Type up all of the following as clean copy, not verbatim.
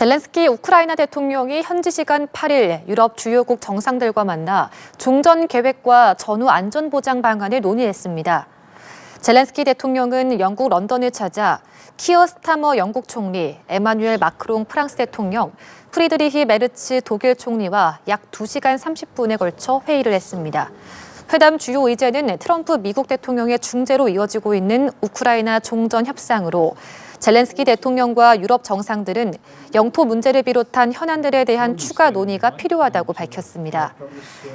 젤렌스키 우크라이나 대통령이 현지 시간 8일 유럽 주요국 정상들과 만나 종전 계획과 전후 안전보장 방안을 논의했습니다. 젤렌스키 대통령은 영국 런던을 찾아 키어 스타머 영국 총리, 에마뉴엘 마크롱 프랑스 대통령, 프리드리히 메르츠 독일 총리와 약 2시간 30분에 걸쳐 회의를 했습니다. 회담 주요 의제는 트럼프 미국 대통령의 중재로 이어지고 있는 우크라이나 종전 협상으로 젤렌스키 대통령과 유럽 정상들은 영토 문제를 비롯한 현안들에 대한 추가 논의가 필요하다고 밝혔습니다.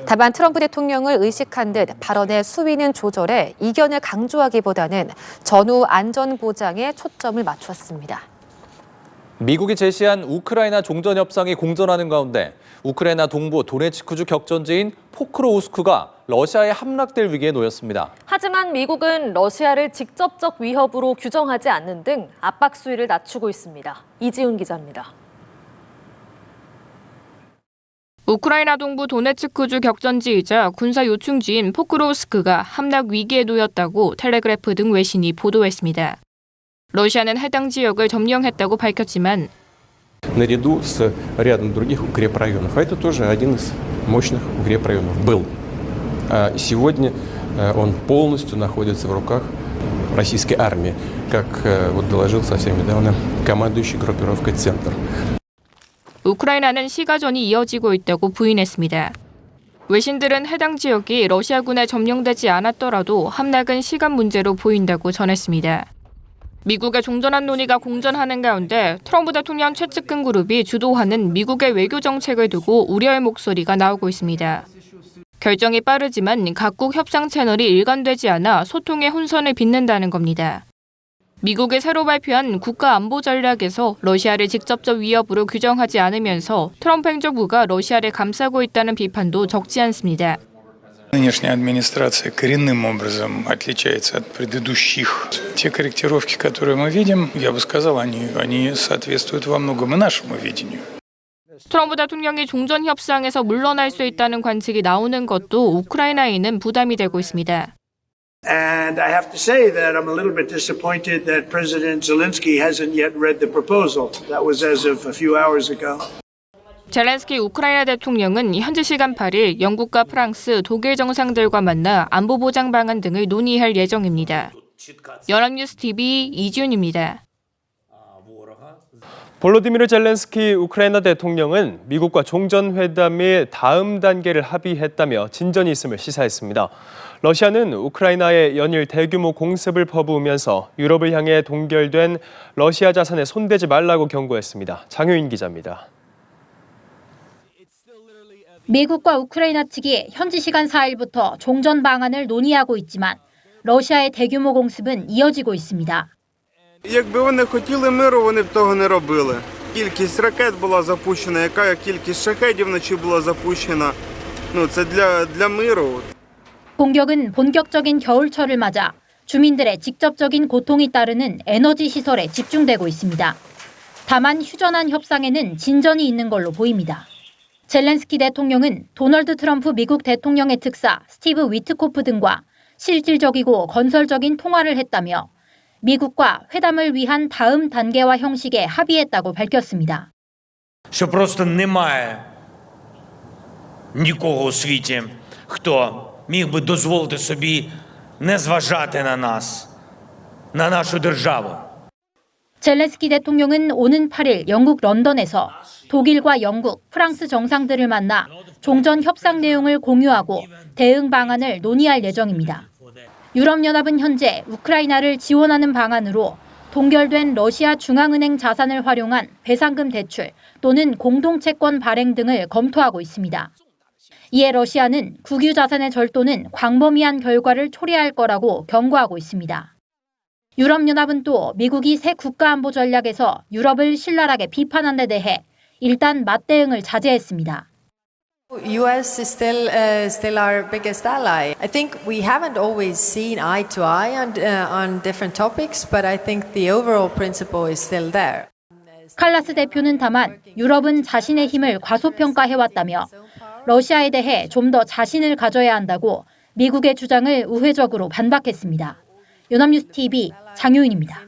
다만 트럼프 대통령을 의식한 듯 발언의 수위는 조절해 이견을 강조하기보다는 전후 안전 보장에 초점을 맞췄습니다. 미국이 제시한 우크라이나 종전 협상이 공전하는 가운데 우크라이나 동부 도네츠크주 격전지인 포크로우스크가 러시아에 함락될 위기에 놓였습니다. 하지만 미국은 러시아를 직접적 위협으로 규정하지 않는 등 압박 수위를 낮추고 있습니다. 이지훈 기자입니다. 우크라이나 동부 도네츠크주 격전지이자 군사 요충지인 포크로우스크가 함락 위기에 놓였다고 텔레그래프 등 외신이 보도했습니다. 러시아는 해당 지역을 점령했다고 밝혔지만 наряду с рядом других укрепрайонов. А это тоже один из мощных укрепрайонов был. Сегодня он полностью находится в руках российской армии, как вот доложил совсем недавно командующий группировкой «Центр». 우크라이나는 시가전이 이어지고 있다고 부인했습니다. 외신들은 해당 지역이 러시아군에 점령되지 않았더라도 함락은 시간 문제로 보인다고 전했습니다. 미국의 종전한 논의가 공전하는 가운데 트럼프 대통령 최측근 그룹이 주도하는 미국의 외교 정책을 두고 우려의 목소리가 나오고 있습니다. 결정이 빠르지만 각국 협상 채널이 일관되지 않아 소통의 혼선을 빚는다는 겁니다. 미국이 새로 발표한 국가 안보 전략에서 러시아를 직접적 위협으로 규정하지 않으면서 트럼프 행정부가 러시아를 감싸고 있다는 비판도 적지 않습니다. Нынешняя администрация коренным образом отличается от предыдущих. Те корректировки, которые мы видим, я бы сказал, они соответствуют во многом и нашему видению. 트럼프 대통령이 종전 협상에서 물러날 수 있다는 관측이 나오는 것도 우크라이나에는 부담이 되고 있습니다. And I have to say that I'm a little bit disappointed that President Zelensky hasn't yet read the proposal. That was as of a few hours ago. 젤렌스키 우크라이나 대통령은 현지 시간 8일 영국과 프랑스, 독일 정상들과 만나 안보 보장 방안 등을 논의할 예정입니다. 연합뉴스 TV 이지훈입니다. 볼로디미르 젤렌스키 우크라이나 대통령은 미국과 종전회담의 다음 단계를 합의했다며 진전이 있음을 시사했습니다. 러시아는 우크라이나에 연일 대규모 공습을 퍼부으면서 유럽을 향해 동결된 러시아 자산에 손대지 말라고 경고했습니다. 장효인 기자입니다. 미국과 우크라이나 측이 현지 시간 4일부터 종전 방안을 논의하고 있지만 러시아의 대규모 공습은 이어지고 있습니다. Якби вони хотіли миру, вони б того не робили. Кількість ракет була запущена, яка кількість шахедів вночі була запущена. Це для миру. 공격은 본격적인 겨울철을 맞아 주민들의 직접적인 고통이 따르는 에너지 시설에 집중되고 있습니다. 다만 휴전한 협상에는 진전이 있는 걸로 보입니다. 젤렌스키 대통령은 도널드 트럼프 미국 대통령의 특사 스티브 위트코프 등과 실질적이고 건설적인 통화를 했다며 미국과 회담을 위한 다음 단계와 형식에 합의했다고 밝혔습니다. Що просто немає нікого у світі, хто міг би дозволити собі не зважати на нас, на нашу державу. 젤렌스키 대통령은 오는 8일 영국 런던에서 독일과 영국, 프랑스 정상들을 만나 종전 협상 내용을 공유하고 대응 방안을 논의할 예정입니다. 유럽연합은 현재 우크라이나를 지원하는 방안으로 동결된 러시아 중앙은행 자산을 활용한 배상금 대출 또는 공동채권 발행 등을 검토하고 있습니다. 이에 러시아는 국유 자산의 절도는 광범위한 결과를 초래할 거라고 경고하고 있습니다. 유럽연합은 또 미국이 새 국가안보 전략에서 유럽을 신랄하게 비판한 데 대해 일단 맞대응을 자제했습니다. U.S. is still our biggest ally. I think we haven't always seen eye to eye on different topics, but I think the overall principle is still there. 칼라스 대표는 다만 유럽은 자신의 힘을 과소평가해왔다며 러시아에 대해 좀 더 자신을 가져야 한다고 미국의 주장을 우회적으로 반박했습니다. 연합뉴스 TV 장효인입니다.